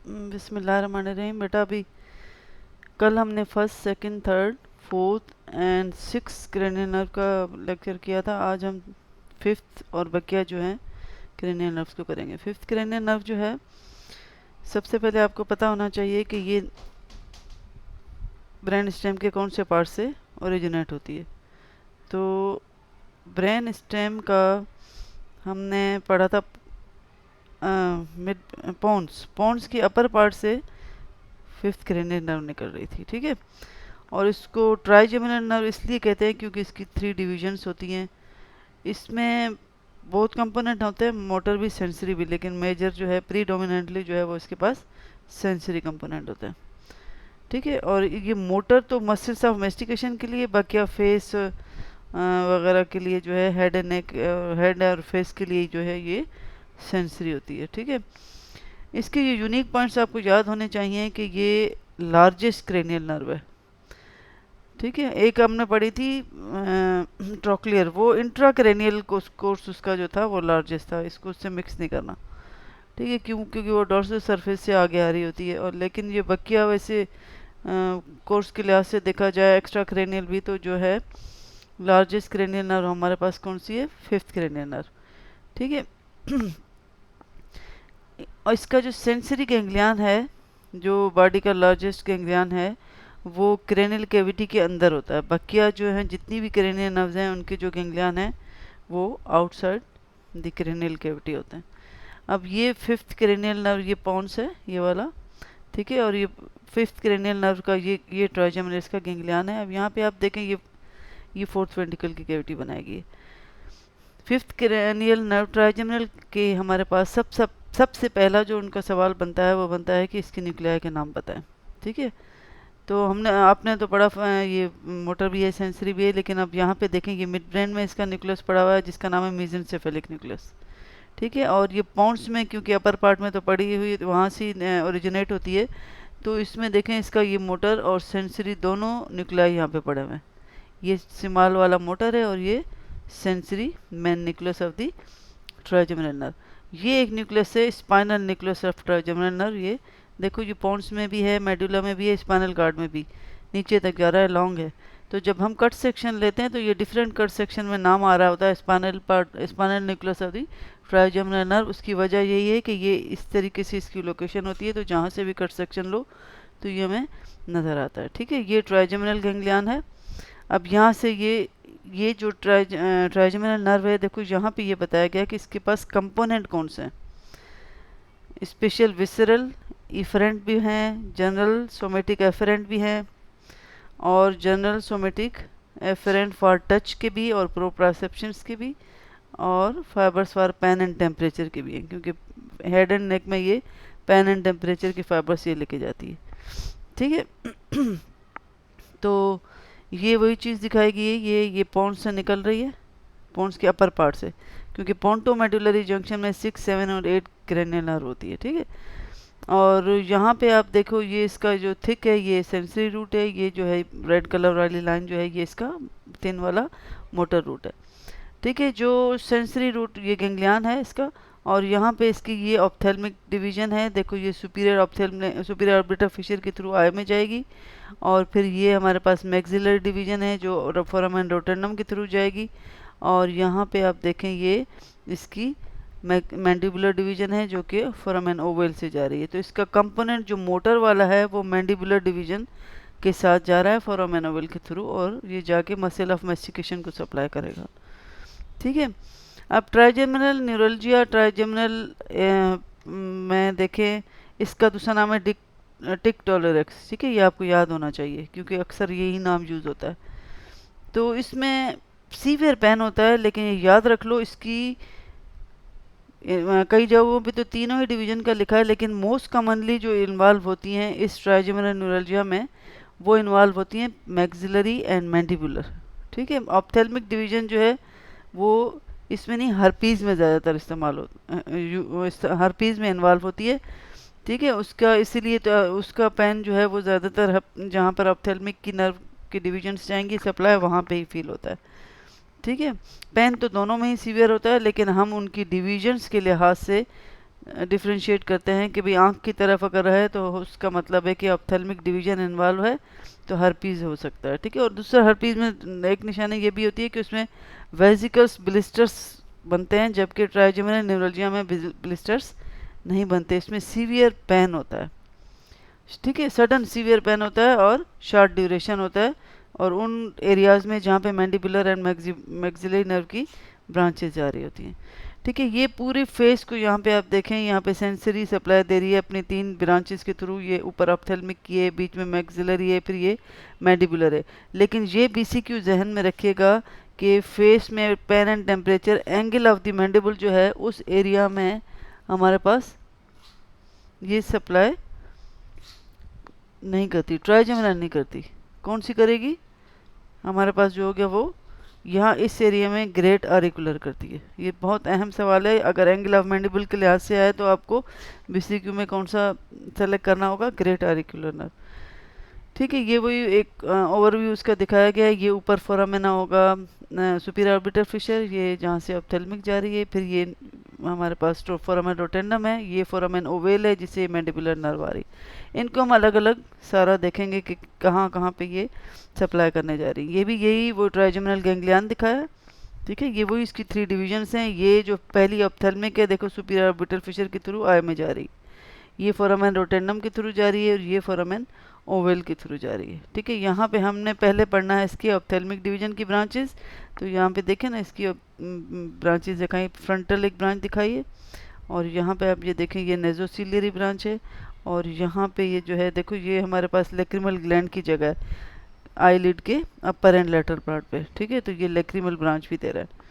बिस्मिल्लाहिर्रहमानिर्रहीम। बेटा अभी कल हमने first, second, third, fourth and six cranial nerve का लेक्चर किया था। आज हम फिफ्थ और बकिया जो है क्रेनियल नर्व्स को करेंगे। फिफ्थ क्रेनियल नर्व जो है, सबसे पहले आपको पता होना चाहिए कि ये ब्रेन स्टेम के कौन से पार्ट से ओरिजिनेट होती है। तो ब्रेन स्टेम का हमने पढ़ा था मिड पोन्स पोन्स की अपर पार्ट से फिफ्थ क्रेनियल नर्व निकल रही थी, ठीक है। और इसको ट्राइजेमिनल नर्व इसलिए कहते हैं क्योंकि इसकी 3 डिविजन्स होती हैं। इसमें बहुत कंपोनेंट होते हैं, मोटर भी सेंसरी भी, लेकिन मेजर जो है प्रीडोमिनेंटली जो है वो इसके पास सेंसरी कंपोनेंट होता है, ठीक है। और ये मोटर तो मसल्स ऑफ मेस्टिकेशन के लिए, बाकी फेस वगैरह के लिए जो है, हेड एंड नेक, हेड और फेस के लिए जो है ये सेंसरी होती है, ठीक है। इसके ये यूनिक पॉइंट्स आपको याद होने चाहिए कि ये लार्जेस्ट क्रेनियल नर्व है, ठीक है। एक हमने पढ़ी थी ट्रोक्लियर, वो इंट्राक्रेनियल कोर्स उसका जो था वो लार्जेस्ट था, इसको उससे मिक्स नहीं करना, ठीक है। क्यों? क्योंकि वो डोर्सल सरफेस से आगे आ रही होती है। और लेकिन ये बकिया वैसे कोर्स के लिहाज से देखा जाए एक्स्ट्रा क्रेनियल भी, तो जो है लार्जेस्ट क्रेनियल नर्व हमारे पास कौन सी है? फिफ्थ क्रेनियल नर्व, ठीक है। और इसका जो सेंसरी गैंग्लियन है, जो बॉडी का लार्जेस्ट गैंग्लियन है, वो क्रेनियल कैविटी के अंदर होता है। बकिया जो है, जितनी भी क्रेनियल नर्व्स हैं, उनके जो गैंग्लियन है वो आउटसाइड द क्रेनियल कैविटी होते हैं। अब ये फिफ्थ क्रेनियल नर्व, ये पॉन्स है ये वाला, ठीक है। और ये फिफ्थ क्रेनियल नर्व का ये ट्राइजेमिनल इसका गैंग्लियन है। अब यहाँ पे आप देखें, ये फोर्थ वेंट्रिकल की कैविटी बनाएगी। फिफ्थ क्रेनियल नर्व ट्राइजेमिनल के हमारे पास सबसे पहला जो उनका सवाल बनता है वो बनता है कि इसके न्यूक्लियाई के नाम बताएं, ठीक है। तो आपने तो पढ़ा ये मोटर भी है, सेंसरी भी है, लेकिन अब यहाँ पे देखें, ये मिड ब्रेन में इसका न्यूक्लियस पड़ा हुआ है जिसका नाम है मेसेनसेफेलिक न्यूक्लियस, ठीक है। और ये पॉन्ड्स में, क्योंकि अपर पार्ट में तो पड़ी हुई वहाँ से ओरिजिनेट होती है, तो इसमें देखें इसका ये मोटर और सेंसरी दोनों न्यूक्लियाई यहाँ पे पड़े हुए हैं। ये स्मॉल वाला मोटर है और ये sensory main nucleus of the trigeminal nerve. ये एक न्यूक्लियस है, spinal nucleus of trigeminal nerve. ये देखो, ये पॉन्ड्स में भी है, मेडुला में भी है, स्पाइनल कार्ड में भी नीचे तक जा रहा है, लॉन्ग है। तो जब हम कट सेक्शन लेते हैं तो ये डिफरेंट कट सेक्शन में नाम आ रहा होता है spinal part, spinal nucleus of the trigeminal nerve. उसकी वजह यही है कि ये इस तरीके से इसकी लोकेशन होती है, तो जहाँ से भी कट सेक्शन लो तो ये हमें नज़र आता है, ठीक है। ये ट्राइजेमिनल गैंग्लियन है। अब यहाँ से ये जो ट्राइजेमिनल नर्व है, देखो यहाँ पे ये बताया गया कि इसके पास कंपोनेंट कौन से हैं। स्पेशल विसरल इफरेंट भी हैं, जनरल सोमेटिक एफरेंट भी हैं, और general somatic afferent for touch के भी और प्रोप्रासेप्शंस के भी, और fibres for pain and temperature के भी हैं, क्योंकि हेड एंड नेक में ये पेन एंड टेम्परेचर की फाइबर्स ये लेके जाती है, ठीक है। तो ये वही चीज़ दिखाई गई है, ये पॉन्ड से निकल रही है, पॉन्ड्स के अपर पार्ट से, क्योंकि पोंटोमेडुलरी जंक्शन में 6, 7 और 8 क्रेनियल नर्व होती है, ठीक है। और यहाँ पे आप देखो, ये इसका जो थिक है ये सेंसरी रूट है, ये जो है रेड कलर वाली लाइन जो है ये इसका थिन वाला मोटर रूट है, ठीक है। जो सेंसरी रूट ये गैंग्लियन है इसका, और यहाँ पे इसकी ये ऑप्थेल्मिक डिवीजन है। देखो, ये सुपीरियर ऑर्बिटर फिशर के थ्रू आई में जाएगी, और फिर ये हमारे पास मैक्सिलरी डिवीजन है जो फोरामेन रोटेंडम के थ्रू जाएगी। और यहाँ पे आप देखें, ये इसकी मैंडिबुलर डिवीजन है जो कि फोरामेन ओवल से जा रही है। तो इसका कंपोनेंट जो मोटर वाला है वो मैंडिबुलर डिवीजन के साथ जा रहा है फोरामेन ओवल के थ्रू, और ये जाके मसल ऑफ मेस्टिकेशन को सप्लाई करेगा, ठीक है। अब ट्राइजेमिनल न्यूरोलजिया, ट्राइजेमिनल में देखें, इसका दूसरा नाम है टिक टॉलरेक्स, ठीक है। ये आपको याद होना चाहिए क्योंकि अक्सर यही नाम यूज़ होता है। तो इसमें सीवियर पेन होता है, लेकिन ये याद रख लो, इसकी कई जगहों पे तो तीनों ही डिवीजन का लिखा है, लेकिन मोस्ट कॉमनली जो इन्वॉल्व होती हैं इस ट्राइजेमिनल न्यूरोलजिया में, वो इन्वॉल्व होती हैं मैक्सिलरी एंड मैंडिबुलर, ठीक है। ऑप्थेल्मिक डिवीजन जो है वो इसमें नहीं, हर्पीज़ में ज़्यादातर इस्तेमाल हो, हर्पीज़ में इन्वॉल्व होती है, ठीक है। उसका इसीलिए तो उसका पेन जो है वो ज़्यादातर जहाँ पर ऑप्थेल्मिक की नर्व के डिवीजन्स जाएंगी सप्लाई, वहाँ पे ही फील होता है, ठीक है। पेन तो दोनों में ही सीवियर होता है, लेकिन हम उनकी डिवीजन्स के लिहाज से डिफ्रेंशिएट करते हैं कि भाई आँख की तरफ अगर है तो उसका मतलब है कि ऑप्थेल्मिक डिवीजन इन्वॉल्व है, तो हर्पीज़ हो सकता है। ठीक है, और दूसरा हर्पीज़ में एक निशानी ये भी होती है कि उसमें वेसिकल्स ब्लिस्टर्स बनते हैं, जबकि ट्राइजेमिनल न्यूरोलजिया में ब्लिस्टर्स नहीं बनते, इसमें सीवियर पेन होता है। ठीक है, सडन सीवियर पेन होता है और शॉर्ट ड्यूरेशन होता है, और उन एरियाज़ में जहाँ पे मैंडिबुलर एंड मैक्सिलरी नर्व की ब्रांचेज जा रही होती हैं। ठीक है, ये पूरे फेस को यहाँ पे आप देखें, यहाँ पे सेंसरी सप्लाई दे रही है अपनी 3 ब्रांचेस के थ्रू। ये ऊपर ऑप्थेल्मिक की है, बीच में मैक्सिलरी है, फिर ये मैंडिबुलर है। लेकिन ये बीसीक्यू जहन में रखिएगा कि फेस में pain and temperature, angle of the mandible जो है उस एरिया में हमारे पास ये सप्लाई नहीं करती, ट्राइजेमिनल नहीं करती। कौन सी करेगी? हमारे पास जो हो गया वो यहाँ इस एरिया में ग्रेट ऑरिकुलर करती है। ये बहुत अहम सवाल है, अगर एंगल ऑफ मैंडिबल के लिहाज से आए तो आपको बीसीक्यू में कौन सा सेलेक्ट करना होगा? Great auricular nerve. ठीक है, ये वही एक ओवरव्यू उसका दिखाया गया है। ये ऊपर फोरामेना होगा, सुपीरियर ऑर्बिटल फिशर, ये जहाँ से ऑप्थेल्मिक जा रही है। फिर ये हमारे पास फोरामेन रोटेंडम है, ये फोरामेन ओवेल है जिसे मैंडिबुलर नर्व आ रही। इनको हम अलग अलग सारा देखेंगे कि कहाँ कहाँ पे ये सप्लाई करने जा रही है। ये भी यही वो ट्राइजेमिनल गैंग्लियन दिखाया है। ठीक है, ये वही इसकी 3 डिविजन्स हैं। ये जो पहली ऑप्थेल्मिक है, देखो सुपीरियर ऑर्बिटल फिशर के थ्रू आई में जा रही, ये फोरामेन रोटेंडम के थ्रू जा रही है, और ये फोरामेन ओवेल के थ्रू जा रही है। ठीक है, यहाँ पे हमने पहले पढ़ना है इसकी ऑप्थेल्मिक डिवीजन की ब्रांचेस। तो यहाँ पे देखें ना, इसकी ब्रांचेस दिखाई, फ्रंटल एक ब्रांच दिखाई है, और यहाँ पे आप ये देखें ये नेजोसिलियरी ब्रांच है, और यहाँ पे ये जो है देखो ये हमारे पास लेक्रिमल ग्लैंड की जगह है, आईलिड के अपर एंड लेटरल पार्ट पे। ठीक है, तो ये लेक्रिमल ब्रांच भी दे रहा है।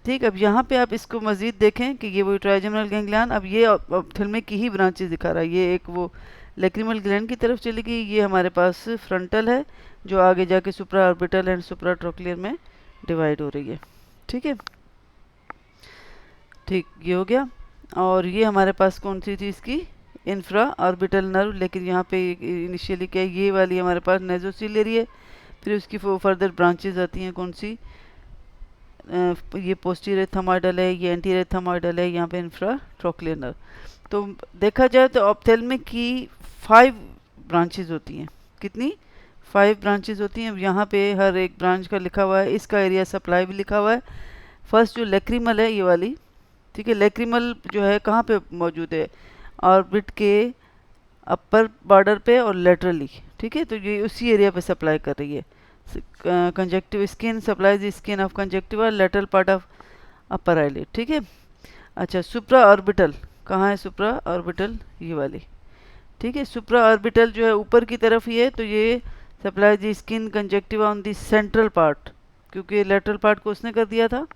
ठीक, अब यहाँ पे आप इसको मज़ीद देखें कि ये वो ट्राइजेमिनल गैंग्लियन, अब ये ऑप्थेल्मिक की ही ब्रांचेस दिखा रहा है। ये एक वो लेक्रिमल ग्लैंड की तरफ चली गई, ये हमारे पास फ्रंटल है जो आगे जाके सुप्रा ऑर्बिटल एंड सुप्रा ट्रोक्लियर में डिवाइड हो रही है। ठीक है, ठीक, ये हो गया। और ये हमारे पास कौन सी थी इसकी? इंफ्रा ऑर्बिटल नर्व, लेकिन यहाँ पे इनिशियली क्या है, ये वाली हमारे पास नेजोसिलियरी है। फिर उसकी फर्दर ब्रांचेज आती हैं कौन सी? ये पोस्टीरियर थमाइडल है, ये एंटीरियर थमाइडल है, यहाँ पे इंफ्रा ट्रोक्लियर नर्व। तो देखा जाए तो ऑप्थेल्मिक की 5 ब्रांचेज होती हैं। कितनी? 5 ब्रांचेज होती हैं। अब यहाँ पे हर एक ब्रांच का लिखा हुआ है, इसका एरिया सप्लाई भी लिखा हुआ है। फर्स्ट जो लेक्रिमल है ये वाली, ठीक है, लेक्रिमल जो है कहाँ पे मौजूद है? ऑर्बिट के अपर बॉर्डर पे और लेटरली। ठीक है, तो ये उसी एरिया पे सप्लाई कर रही है। Conjunctive skin supplies the skin of conjunctiva, lateral part of upper eyelid. ठीक है, अच्छा, सुप्रा ऑर्बिटल कहाँ है? सुप्रा ऑर्बिटल ये वाली। ठीक है, सुप्रा ऑर्बिटल जो है ऊपर की तरफ ही है, तो ये supply the skin conjunctiva on the central part, क्योंकि लेटरल पार्ट को उसने कर दिया था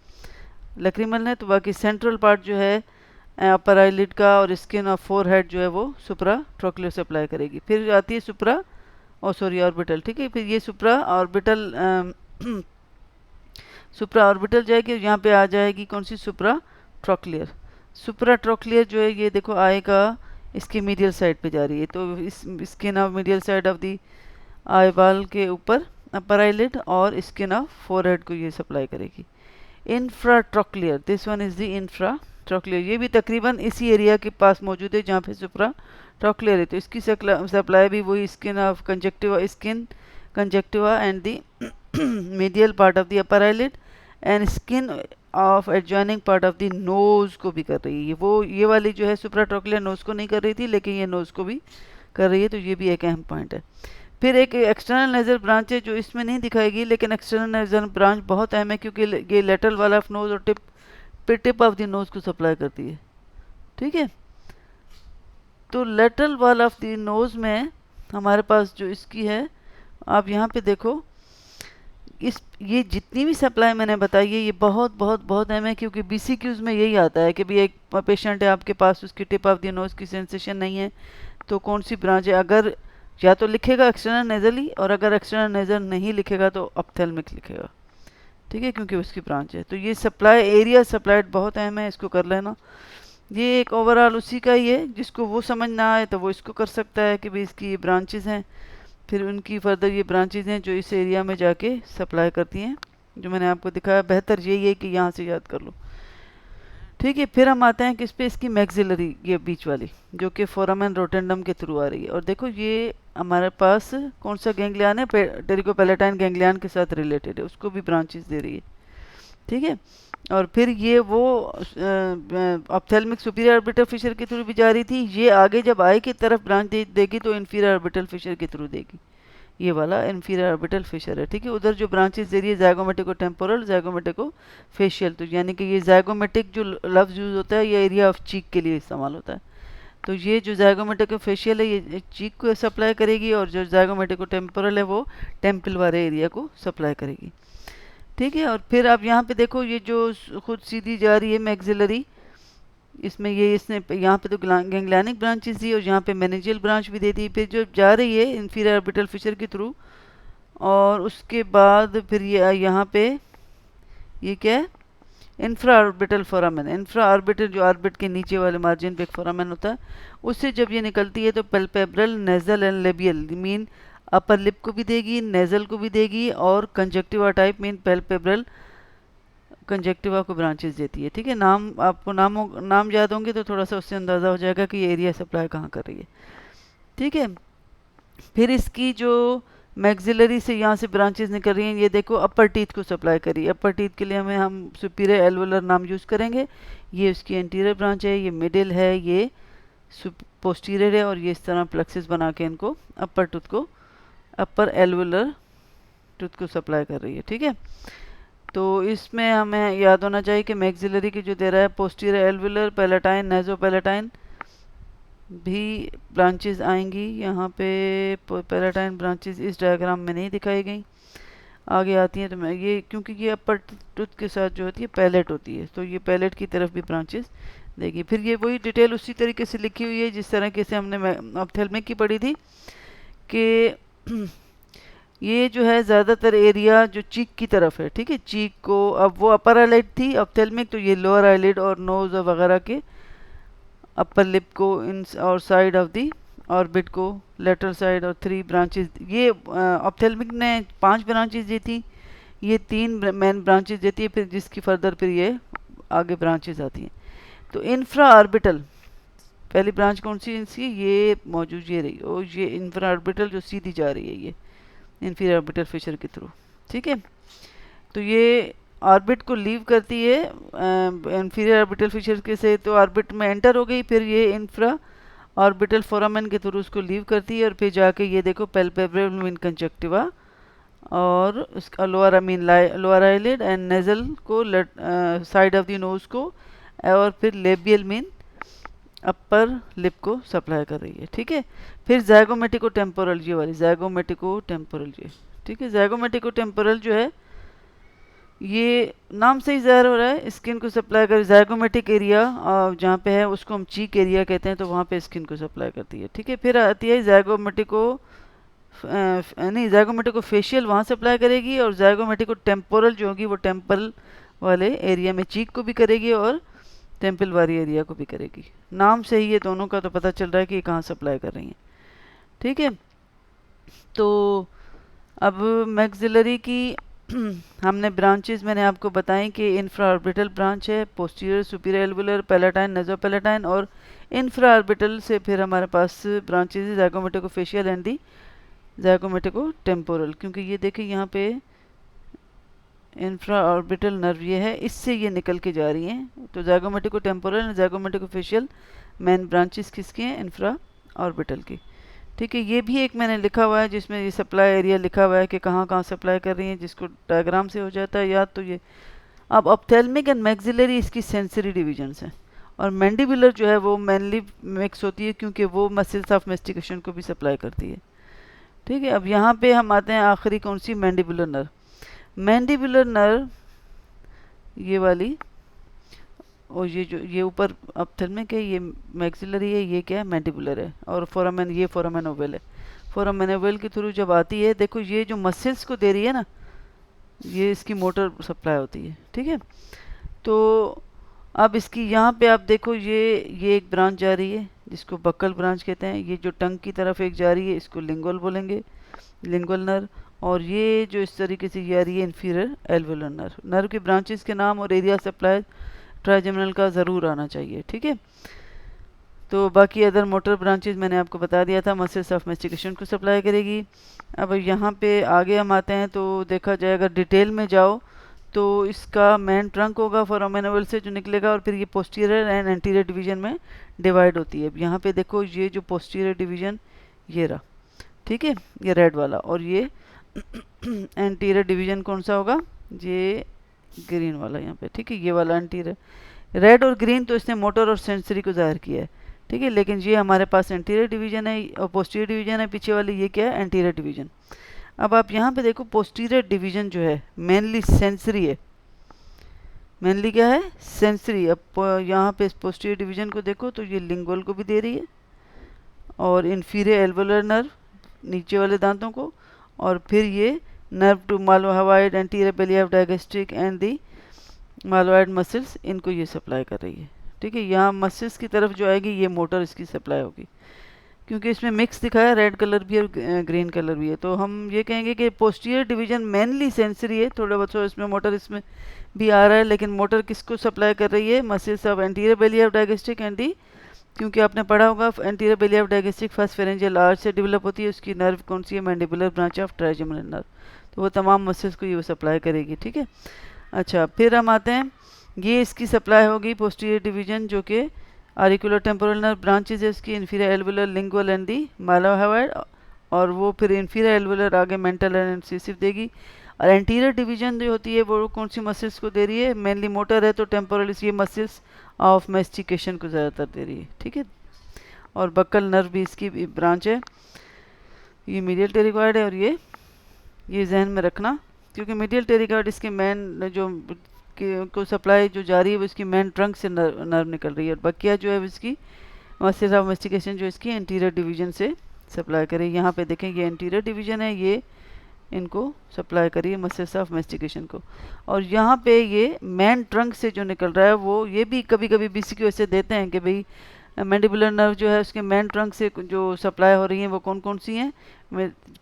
लक्रीमल ने, तो बाकी सेंट्रल पार्ट जो है अपर आईलिड का और स्किन ऑफ फोरहेड जो है वो सुप्रा ट्रोक्लियर सप्लाई करेगी। फिर आती है सुप्रा सॉरी ऑर्बिटल। ठीक है, फिर ये सुप्रा ऑर्बिटल सुप्रा ऑर्बिटल जाएगी, यहाँ पे आ जाएगी कौन सी? सुप्रा ट्रोक्लियर। सुप्रा ट्रोक्लियर जो है ये देखो आएगा इसकी मीडियल साइड पे जा रही है, तो इस skin of medial side of the eyeball ऊपर अपर आईलिड और स्किन ऑफ फोरहेड को ये सप्लाई करेगी। Infratrochlear, this one is the infratrochlear, ये भी तकरीबन इसी एरिया के पास मौजूद है जहाँ पे सुप्रा ट्रोक्लियर है, तो इसकी सप्लाई भी वही skin of conjunctiva, skin conjunctiva and the medial part of the upper eyelid and skin of adjoining part of the nose को भी कर रही है। वो ये वाली जो है सुप्राट्रोक्लियर नोज को नहीं कर रही थी, लेकिन ये नोज को भी कर रही है, तो ये भी एक अहम पॉइंट है। फिर एक एक्सटर्नल नेजल ब्रांच है जो इसमें नहीं दिखाएगी, लेकिन एक्सटर्नल नेजल ब्रांच बहुत अहम है क्योंकि ये लेटरल वाल ऑफ नोज और टिप ऑफ द नोज को सप्लाई करती है। ठीक है, तो lateral wall of the nose में हमारे पास जो इसकी है, आप यहाँ पे देखो, ये जितनी भी सप्लाई मैंने बताई है ये बहुत बहुत बहुत अहम है, क्योंकि बीसीक्यूज में यही आता है कि भाई एक पेशेंट है आपके पास, उसकी टिप ऑफ द नोज की सेंसेशन नहीं है, तो कौन सी ब्रांच है? अगर या तो लिखेगा एक्सटर्नल नेजली, और अगर एक्सटर्नल नेजल नहीं लिखेगा तो ऑप्थेल्मिक लिखेगा। ठीक है, क्योंकि उसकी ब्रांच है। तो ये सप्लाई एरिया सप्लाइड बहुत अहम है, इसको कर लेना। ये एक ओवरऑल उसी का ही है, जिसको वो समझ ना आए तो वो इसको कर सकता है कि भाई इसकी ब्रांचेस हैं, फिर उनकी फर्दर ये ब्रांचेज हैं जो इस एरिया में जाके सप्लाई करती हैं, जो मैंने आपको दिखाया। बेहतर यही है कि यहाँ से याद कर लो। ठीक है, फिर हम आते हैं किस पे, इसकी मैक्सिलरी, ये बीच वाली जो कि फोरामेन रोटेंडम के थ्रू आ रही है। और देखो ये हमारे पास कौन सा गैंग्लियन है, टेरिकोपैलेटाइन गैंग्लियन के साथ रिलेटेड है, उसको भी ब्रांचेस दे रही है। ठीक है, और फिर ये वो ऑप्थेल्मिक सुपीरियर ऑर्बिटल फिशर के थ्रू भी जा रही थी, ये आगे जब आई की तरफ ब्रांच देगी तो इंफीरियर ऑर्बिटल फिशर के थ्रू देगी। ये वाला इंफीरियर ऑर्बिटल फिशर है। ठीक है, उधर जो ब्रांचेस दे रही है ज़ाइगोमेटिको टेम्पोरल, ज़ाइगोमेटिको फेशियल, तो यानी कि ये ज़ाइगोमेटिक जो लफ्ज़ यूज़ होता है ये एरिया ऑफ चीक के लिए इस्तेमाल होता है। तो ये जो ज़ाइगोमेटिको फेशियल है ये चीक को सप्लाई करेगी, और जो ज़ाइगोमेटिको टेम्पोरल है वो टेम्पल वाले एरिया को सप्लाई करेगी। ठीक है, और फिर आप यहाँ पे देखो ये जो खुद सीधी जा रही है मैक्सिलरी, इसमें ये इसने यहाँ पे तो गैंग्लियनिक ब्रांचेस दी और यहाँ पे मेनिजियल ब्रांच भी दे दी। फिर जो जा रही है इंफीरियर ऑर्बिटल फिशर के थ्रू, और उसके बाद फिर ये यहाँ पे ये क्या है, infra orbital foramen. Infra orbital जो ऑर्बिट के नीचे वाले मार्जिन पे एक फोरामेन होता है, उससे जब ये निकलती है तो palpebral, nasal and labial mean upper lip को भी देगी, नेजल को भी देगी, और conjunctiva type mean palpebral conjunctiva को ब्रांचेस देती है। ठीक है, नाम आपको नाम याद होंगे तो थोड़ा सा उससे अंदाज़ा हो जाएगा कि ये एरिया सप्लाई कहाँ कर रही है। ठीक है, फिर इसकी जो मैक्सिलरी से यहाँ से ब्रांचेस निकल रही हैं, ये देखो अपर टीथ को सप्लाई करी। अपर टीथ के लिए हम सुपीरियर एल्वुलर नाम यूज़ करेंगे। ये उसकी एंटीरियर ब्रांच है, ये मिडिल है, ये पोस्टीरियर है, और ये इस तरह प्लेक्सिस बना के इनको अपर टूथ को, अपर एल्वुलर टूथ को सप्लाई कर रही है। ठीक है, तो इसमें हमें याद होना चाहिए कि मैक्सिलरी की जो दे रहा है पोस्टीरियर एल्वुलर, पैलेटाइन, नेजो पैलेटाइन भी ब्रांचेस आएंगी। यहाँ पे पैलेटाइन ब्रांचेस इस डायग्राम में नहीं दिखाई गई, आगे आती हैं। तो मैं ये, क्योंकि ये अपर टूथ के साथ जो होती है पैलेट होती है, तो ये पैलेट की तरफ भी ब्रांचेस देगी। फिर ये वही डिटेल उसी तरीके से लिखी हुई है जिस तरह से हमने ऑप्थेल्मिक की पढ़ी थी कि ये जो है ज़्यादातर एरिया जो चीक की तरफ है। ठीक है, चीक को, अब वो अपर आईलिड थी ऑप्थेल्मिक, तो ये लोअर आईलिड और नोज वगैरह के अपर लिप को इन और साइड ऑफ दी ऑर्बिट को, लेटरल साइड, और 3 ब्रांचेस। ये ऑप्थेल्मिक ने 5 ब्रांचेस दी थी, ये 3 मेन ब्रांचेस देती है, फिर जिसकी फर्दर फिर ये आगे ब्रांचेस आती हैं। तो इंफ्रा ऑर्बिटल पहली ब्रांच कौन सी इसकी, ये मौजूद ये रही, और ये इंफ्रा ऑर्बिटल जो सीधी जा रही है ये इंफीरियर ऑर्बिटल फिशर के थ्रू। ठीक है, तो ये ऑर्बिट को लीव करती है इंफीरियर ऑर्बिटल फिशर के से, तो ऑर्बिट में एंटर हो गई, फिर ये इंफ्रा ऑर्बिटल फोरामेन के थ्रू उसको लीव करती है, और फिर जाके ये देखो पैल्पेब्रल मीन कंजक्टिवा, और उसका lower mean lower eyelid and nasal को साइड ऑफ द नोज को, और फिर लेबियल मीन अपर लिप को सप्लाई कर रही है। ठीक है, फिर ज़ाइगोमेटिको टेम्पोरल, ये वाली ज़ाइगोमेटिको टेम्पोरल ये। ठीक है, ज़ाइगोमेटिको टेम्पोरल जो है ये नाम से ही ज़ाहिर हो रहा है स्किन को सप्लाई कर, ज़ाइगोमेटिक एरिया जहाँ पे है उसको हम चीक एरिया कहते हैं, तो वहाँ पे स्किन को सप्लाई करती है। ठीक है, फिर आती है ज़ाइगोमेटिको नहीं, ज़ाइगोमेटिको फेशियल वहाँ सप्लाई करेगी, और ज़ाइगोमेटिको टेम्पोरल जो होगी वो टेम्पल वाले एरिया में चीक को भी करेगी और टेम्पल वाली एरिया को भी करेगी। नाम से ही ये दोनों का तो पता चल रहा है कि ये कहाँ सप्लाई कर रही हैं। ठीक है, तो अब मैक्सिलरी की हमने ब्रांचेस मैंने आपको बताई कि इंफ्रा ऑर्बिटल ब्रांच है, पोस्टीरियर, सुपीरियर एल्वुलर, पैलेटाइन, नेजोपैलेटाइन, और इंफ्रा ऑर्बिटल से फिर हमारे पास ब्रांचेस है ज़ाइगोमेटिको फेशियल एंड दी ज़ाइगोमेटिको टेम्पोरल। क्योंकि ये देखिए यहाँ पे इंफ्रा ऑर्बिटल नर्व ये है, इससे ये निकल के जा रही हैं। तो zygomatico temporal and zygomatico facial main branches किसकी हैं, इंफ्रा ऑर्बिटल की। ठीक है, ये भी एक मैंने लिखा हुआ है जिसमें ये सप्लाई एरिया लिखा हुआ है कि कहाँ कहाँ सप्लाई कर रही हैं, जिसको डायग्राम से हो जाता है याद। तो ये अब ऑप्थेल्मिक एंड मैक्सिलरी इसकी सेंसरी डिविजन्स हैं, और मैंडिबुलर जो है वो मेनली मिक्स होती है क्योंकि वो मसल्स ऑफ मेस्टिकेशन को भी सप्लाई करती है। ठीक है, अब यहाँ पे हम आते हैं आखिरी कौन सी, मैंडिबुलर नर्व। मैंडिबुलर नर्व ये वाली, और ये जो ये ऊपर ऑप्थेल्मिक है, ये मैक्सिलरी है, ये क्या है, मैंडिबुलर है, और फोरामेन, ये फोरामेन ओवल है। फोरामेन ओवल के थ्रू जब आती है, देखो ये जो मसल्स को दे रही है ना, ये इसकी मोटर सप्लाई होती है। ठीक है, तो अब इसकी यहाँ पे आप देखो ये एक ब्रांच जा रही है जिसको बक्कल ब्रांच कहते हैं। ये जो टंग की तरफ एक जा रही है इसको लिंगुअल बोलेंगे, लिंगुअल नर्व। और ये जो इस तरीके से जा रही है इंफीरियर एल्वुलर नर्व। नर्व के ब्रांचेस के नाम और एरिया सप्लाई ट्राइजेमिनल का ज़रूर आना चाहिए। ठीक है, तो बाकी अदर मोटर ब्रांचेज मैंने आपको बता दिया था, मसल्स ऑफ मेस्टिकेशन को सप्लाई करेगी। अब यहाँ पे आगे हम आते हैं तो देखा जाए, अगर डिटेल में जाओ तो इसका मेन ट्रंक होगा फोरामेन ओवल से जो निकलेगा, और फिर ये पोस्टीरियर एंड एंटीरियर डिवीजन में डिवाइड होती है। अब यहाँ पे देखो, ये जो पोस्टीरियर डिवीजन ये रहा, ठीक है, ये रेड वाला, और ये एंटीरियर डिवीजन कौन सा होगा, ये ग्रीन वाला यहाँ पे। ठीक है, ये वाला एंटीरियर। रेड और ग्रीन तो इसने मोटर और सेंसरी को ज़ाहिर किया है। ठीक है, लेकिन ये हमारे पास एंटीरियर डिवीजन है और पोस्टीरियर डिवीजन है, पीछे वाली ये क्या है, एंटीरियर डिवीजन। अब आप यहाँ पे देखो, पोस्टीरियर डिवीजन जो है मेनली सेंसरी है, मेनली क्या है, सेंसरी। अब यहाँ पे पोस्टीरियर डिवीजन को देखो तो ये लिंगुअल को भी दे रही है, और इन्फीरियर एल्वोलर नर्व नीचे वाले दांतों को, और फिर ये nerve to mylohyoid, anterior belly of digastric and the mylohyoid muscles, इनको ये सप्लाई कर रही है। ठीक है, यहाँ मसल्स की तरफ जो आएगी ये मोटर इसकी सप्लाई होगी, क्योंकि इसमें मिक्स दिखाया, रेड कलर भी और ग्रीन कलर भी है। तो हम ये कहेंगे कि पोस्टीरियर डिवीजन मेनली सेंसरी है, थोड़ा बहुत इसमें मोटर इसमें भी आ रहा है, लेकिन मोटर किसको सप्लाई कर रही है, muscles of anterior belly of digastric and दी, क्योंकि आपने पढ़ा होगा anterior belly of digastric first pharyngeal arch से डेवलप होती है, उसकी नर्व कौन सी है, mandibular branch of trigeminal nerve. तो वो तमाम मसल्स को ये सप्लाई करेगी। ठीक है, अच्छा, फिर हम आते हैं, ये इसकी सप्लाई होगी पोस्टीरियर डिवीजन, जो कि आरिकुलर टेम्पोरल नर्व ब्रांचेज है उसकी, inferior alveolar, lingual and the mylohyoid, और वो फिर इन्फीरियर एल्वुलर आगे मेंटल एंड इंसिसिव देगी। और एंटीरियर डिवीजन जो होती है वो कौन सी मसल्स को दे रही है, मेनली मोटर है तो टेम्पोरल, ये मसल्स ऑफ मेस्टिकेशन को ज़्यादातर दे रही है। ठीक है, और बक्कल नर्व भी इसकी ब्रांच है, ये मीडियल टेरिकॉइड है, और ये जहन में रखना, क्योंकि मीडियल टेरिकॉइड इसके मेन जो को सप्लाई जो जा रही है वो इसकी मेन ट्रंक से नर्व निकल रही है, और बकिया जो है इसकी मसल्स ऑफ मेस्टिकेशन जो इसकी एंटीरियर डिवीजन से सप्लाई करे। यहाँ पे देखें, ये एंटीरियर डिवीजन है, ये इनको सप्लाई करिए मसल्स ऑफ मेस्टिकेशन को, और यहाँ पे ये मेन ट्रंक से जो निकल रहा है वो, ये भी कभी कभी बीसीक्यू ऐसे देते हैं कि भाई मैंडिबुलर नर्व जो है उसके मेन ट्रंक से जो सप्लाई हो रही है वो कौन कौन सी हैं,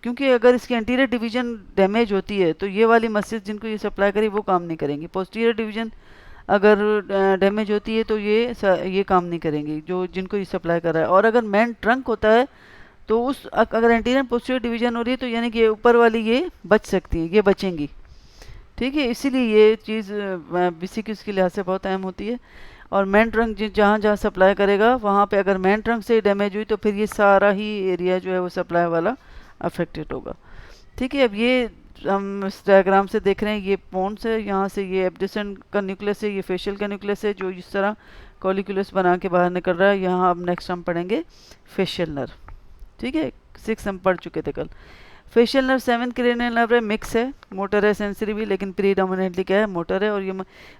क्योंकि अगर इसकी एंटीरियर डिवीजन डैमेज होती है तो ये वाली मसल्स जिनको ये सप्लाई करी वो काम नहीं करेंगी। पोस्टीरियर डिवीजन अगर डैमेज होती है तो ये काम नहीं करेंगी जो जिनको ये सप्लाई कर रहा है। और अगर मेन ट्रंक होता है तो उस अगर एंटीरियर पोस्टीरियर डिवीजन हो रही है तो यानी कि ऊपर वाली ये बच सकती है, ये बचेंगी। ठीक है, इसीलिए ये चीज़ बीसीक्यूज़ के लिहाज से बहुत अहम होती है। और मेन ट्रंक जहाँ जहाँ सप्लाई करेगा वहाँ पे अगर मेन ट्रंक से डैमेज हुई तो फिर ये सारा ही एरिया जो है वो सप्लाई वाला अफेक्टेड होगा। ठीक है, अब ये हम इस डायग्राम से देख रहे हैं, ये पोन्स है, यहाँ से ये एब्ड्यूसेंट का न्यूक्लियस है, ये फेशियल का न्यूक्लियस है जो इस तरह कॉलिक्यूलस बना के बाहर निकल रहा है। यहाँ अब नेक्स्ट हम पढ़ेंगे फेशियल नर्व। ठीक है, 6 हम पढ़ चुके थे कल। फेशियल नर्व 7 क्रेनियल नर्व है, मिक्स है, मोटर है, सेंसरी भी, लेकिन प्रीडोमिनेटली क्या है, मोटर है। और ये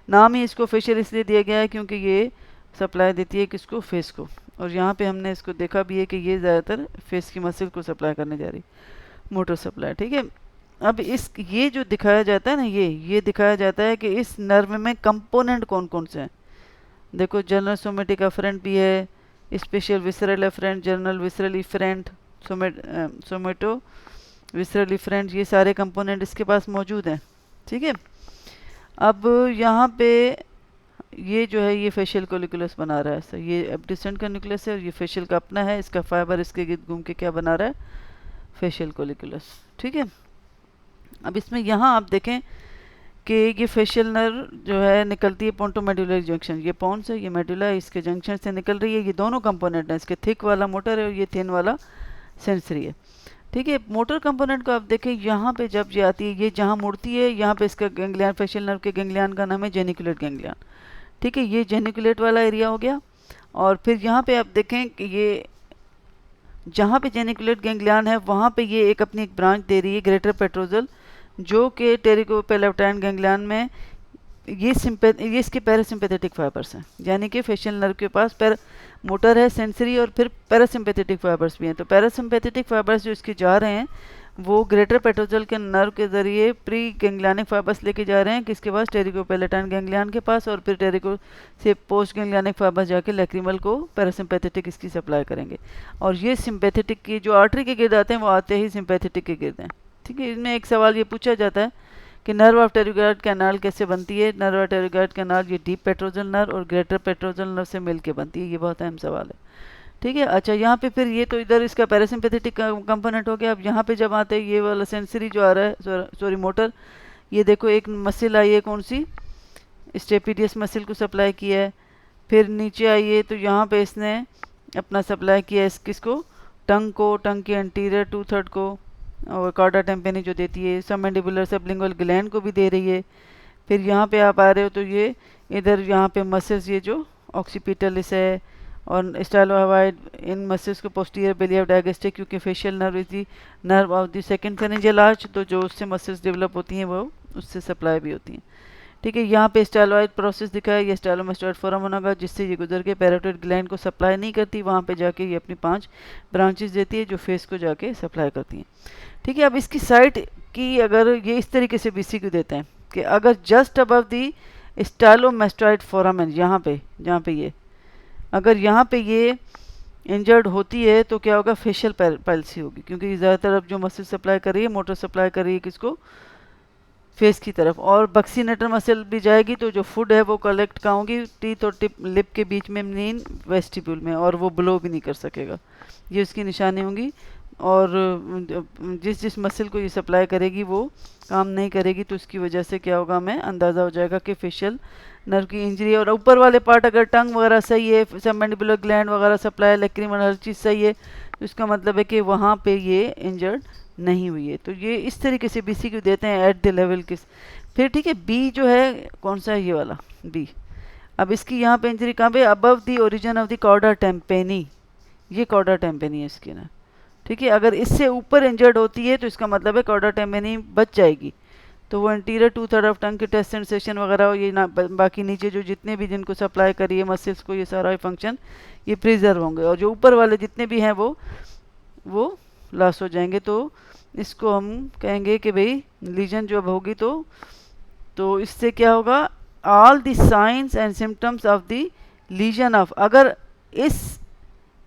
नाम ही इसको फेशियल इसलिए दिया गया है क्योंकि ये सप्लाई देती है किसको, फेस को। और यहाँ पे हमने इसको देखा भी है कि ये ज़्यादातर फेस की मसल को सप्लाई करने जा रही, मोटर सप्लाई। ठीक है, अब ये जो दिखाया जाता है ना, ये दिखाया जाता है कि इस नर्व में कंपोनेंट कौन कौन से हैं। देखो, जनरल सोमेटिक अफरेंट भी है, special visceral afferent, general visceral efferent, somato visceral efferent, ये सारे कंपोनेंट इसके पास मौजूद हैं। ठीक है, अब यहाँ पे ये जो है ये फेशियल कोलिकुलस बना रहा है, सर ये एब्ड्यूसेंट का न्यूक्लियस है और ये फेशियल का अपना है, इसका फाइबर इसके गिर्द घूम के क्या बना रहा है, फेशियल कोलिकुलस। ठीक है, अब इसमें यहाँ आप देखें कि ये फेशियल नर्व जो है निकलती है पोंटोमेडुलर जंक्शन, ये पॉन्स है, ये मेडुला है, इसके जंक्शन से निकल रही है। ये दोनों कंपोनेंट हैं, इसके थिक वाला मोटर है और ये थिन वाला सेंसरी है। ठीक है, मोटर कंपोनेंट को आप देखें, यहाँ पे जब ये आती है, ये जहाँ मुड़ती है, यहाँ पे इसका गैंग्लियन, फेशियल नर्व के गैंग्लियन का नाम है जेनिकुलेट गैंग्लियन। ठीक है, ये जेनिकुलेट वाला एरिया हो गया। और फिर यहाँ पे आप देखें कि ये जहाँ पे जेनिकुलेट गैंग्लियन है वहाँ पे ये अपनी एक ब्रांच दे रही है, ग्रेटर पेट्रोजल, जो कि टेरिकोपेलेप्टाइन गैंग्लियन में ये इसके पैरासिम्पेथेटिक फाइबर्स हैं, यानी कि फेशियल नर्व के पास मोटर है, सेंसरी और फिर पैरासिम्पेथेटिक फाइबर्स भी हैं। तो पैरासिम्पेथेटिक फाइबर्स जो इसके जा रहे हैं वो ग्रेटर पेट्रोजल के नर्व के ज़रिए प्री गैंग्लियनिक फाइबर्स लेके जा रहे हैं किसके पास, टेरिकोपेलेटाइन गैंग्लियन के पास, और फिर टेरिको से पोस्ट गैंग्लियनिक फाइबर्स जाके लैक्रिमल को पैरासिम्पेथेटिक इसकी सप्लाई करेंगे। और ये सिम्पेथेटिक की जो आर्टरी के गिर्द आते हैं वो आते ही सिम्पेथेटिक के गिर्द हैं। ठीक है, इसमें एक सवाल ये पूछा जाता है कि नर्व ऑफ टेरोगार्ड कैनाल कैसे बनती है। नर्व ऑफ टेरोगार्ड कैनाल ये डीप पेट्रोजल नर्व और ग्रेटर पेट्रोजल नर्व से मिलके बनती है। ये बहुत अहम सवाल है, ठीक है। अच्छा, यहाँ पे फिर ये तो इधर इसका पैरासिम्पैथेटिक कंपोनेंट हो गया। अब यहाँ पे जब आते हैं ये वाला सेंसरी जो आ रहा है, सॉरी मोटर, ये देखो एक मसल आई है, कौन सी, स्टेपिडियस मसल को सप्लाई किया है। फिर नीचे आइए तो यहाँ पे इसने अपना सप्लाई किया है किसको, टंग को, टंग के एंटीरियर 2/3 को, और कॉर्डा टेम्पेनी जो देती है, सबमैंडिबुलर सबलिंगुअल ग्लैंड को भी दे रही है। फिर यहाँ पे आप आ रहे हो तो ये इधर यहाँ पे मसल्स, ये जो ऑक्सीपिटलिस है और स्टाइलोहवाइड, इन मसल्स को पोस्टीरियर बेलियर डायगेस्टिक, क्योंकि facial nerve is the nerve of the second pharyngeal arch, तो जो उससे मसल्स डेवलप होती हैं वो उससे सप्लाई भी होती हैं, ठीक है। यहाँ पे स्टाइलॉइड प्रोसेस दिखा है, ये स्टाइलोमास्टोइड फोरामन होगा, जिससे ये गुजर के पैराटाइड ग्लैंड को सप्लाई नहीं करती, वहाँ पे जाके ये अपनी 5 ब्रांचेस देती है जो फेस को जाके सप्लाई करती हैं, ठीक है। अब इसकी साइट की अगर ये इस तरीके से BCQ देते हैं कि अगर जस्ट अबव दी स्टाइलोमास्टोइड फोरामन, यहाँ पे जहाँ पे ये, अगर यहाँ पे ये इंजर्ड होती है तो क्या होगा, फेशियल पैल्सी होगी, क्योंकि ज़्यादातर अब जो मसल सप्लाई कर रही है, मोटर सप्लाई कर रही है किसको, फेस की तरफ। और बक्सीनेटर मसल भी जाएगी तो जो फूड है वो कलेक्ट कहाँ होगी, टीथ और टिप लिप के बीच में, मेन वेस्टिब्यूल में, और वो ब्लो भी नहीं कर सकेगा, ये उसकी निशानी होंगी। और जिस जिस मसल को ये सप्लाई करेगी वो काम नहीं करेगी, तो उसकी वजह से क्या होगा, हमें अंदाज़ा हो जाएगा कि फेशियल नर्व की इंजरी है। और ऊपर वाले पार्ट अगर टंग वगैरह सही है, सबमैंडिबुलर ग्लैंड वगैरह सप्लाई, लैक्रिमल हर चीज़ सही है, तो इसका मतलब है कि वहाँ पे ये इंजर्ड नहीं हुई है। तो ये इस तरीके से BCQ देते हैं एट द लेवल किस। फिर ठीक है, B जो है कौन सा है, ये वाला B। अब इसकी यहाँ पे इंजरी कहाँ पे, above the origin of the chorda tympani, ये कॉर्डा टेम्पेनी है इसकी ना, ठीक है। अगर इससे ऊपर इंजर्ड होती है तो इसका मतलब है कॉर्डा टेम्पेनी बच जाएगी, तो वो इंटीरियर 2/3 ऑफ टंग के टेस्ट सेंसेशन वगैरह, ये ना बाकी नीचे जो जितने भी जिनको सप्लाई करी है मसल्स को, ये सारा फंक्शन ये प्रिजर्व होंगे, और जो ऊपर वाले जितने भी हैं वो लॉस हो जाएंगे। तो इसको हम कहेंगे कि भाई लीजन जब होगी तो इससे क्या होगा, all the signs and symptoms of the lesion of, अगर इस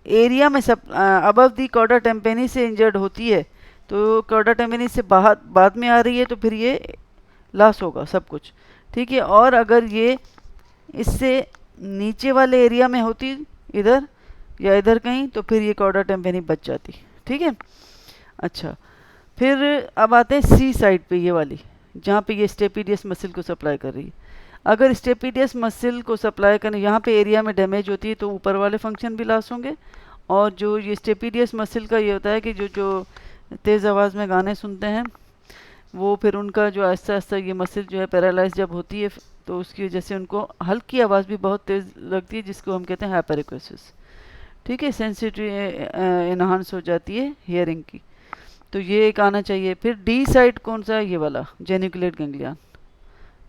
एरिया में सब अबव दी कॉर्डा टेम्पेनी से इंजर्ड होती है तो कॉर्डा टेम्पेनी से बाद में आ रही है तो फिर ये लॉस होगा सब कुछ, ठीक है। और अगर ये इससे नीचे वाले एरिया में होती, इधर या इधर कहीं, तो फिर ये कॉर्डा टेम्पेनी बच जाती, ठीक है। अच्छा, फिर अब आते हैं C साइड पे, ये वाली जहाँ पे ये स्टेपिडियस मसल को सप्लाई कर रही है। अगर स्टेपिडियस मसल को सप्लाई करने यहाँ पे एरिया में डैमेज होती है तो ऊपर वाले फंक्शन भी लॉस होंगे, और जो ये स्टेपिडियस मसल का ये होता है कि जो तेज़ आवाज़ में गाने सुनते हैं वो फिर उनका जो आहिस्ता आहिस्ता ये मसल जो है पैरालाइज जब होती है तो उसकी वजह से उनको हल्की आवाज़ भी बहुत तेज़ लगती है, जिसको हम कहते हैं हाइपरएक्यूसिस, ठीक है। सेंसिटिव इन्हांस हो जाती है हियरिंग की, तो ये एक आना चाहिए। फिर D साइड कौन सा है, ये वाला जेनिकुलेट गैंग्लियन,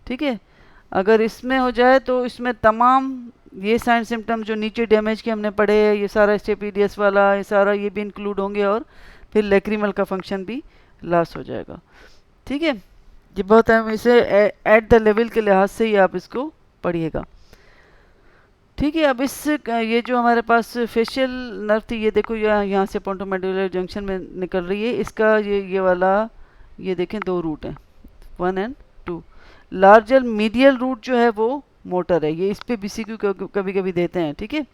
ठीक है। अगर इसमें हो जाए तो इसमें तमाम ये साइन सिम्टम जो नीचे डैमेज के हमने पढ़े हैं, ये सारा स्टेपिडियस वाला, ये सारा ये भी इंक्लूड होंगे, और फिर लैक्रिमल का फंक्शन भी लॉस हो जाएगा, ठीक है। ये बहुत है, इसे एट द लेवल के लिहाज से ही आप इसको पढ़िएगा, ठीक है। अब इस ये जो हमारे पास फेशियल नर्व थी, ये देखो यहाँ से पोंटोमेडुलर जंक्शन में निकल रही है, इसका ये वाला, ये देखें 2 रूट हैं, 1 और 2। लार्जर मीडियल रूट जो है वो मोटर है, ये इस पे BCQ कभी कभी देते हैं, ठीक है।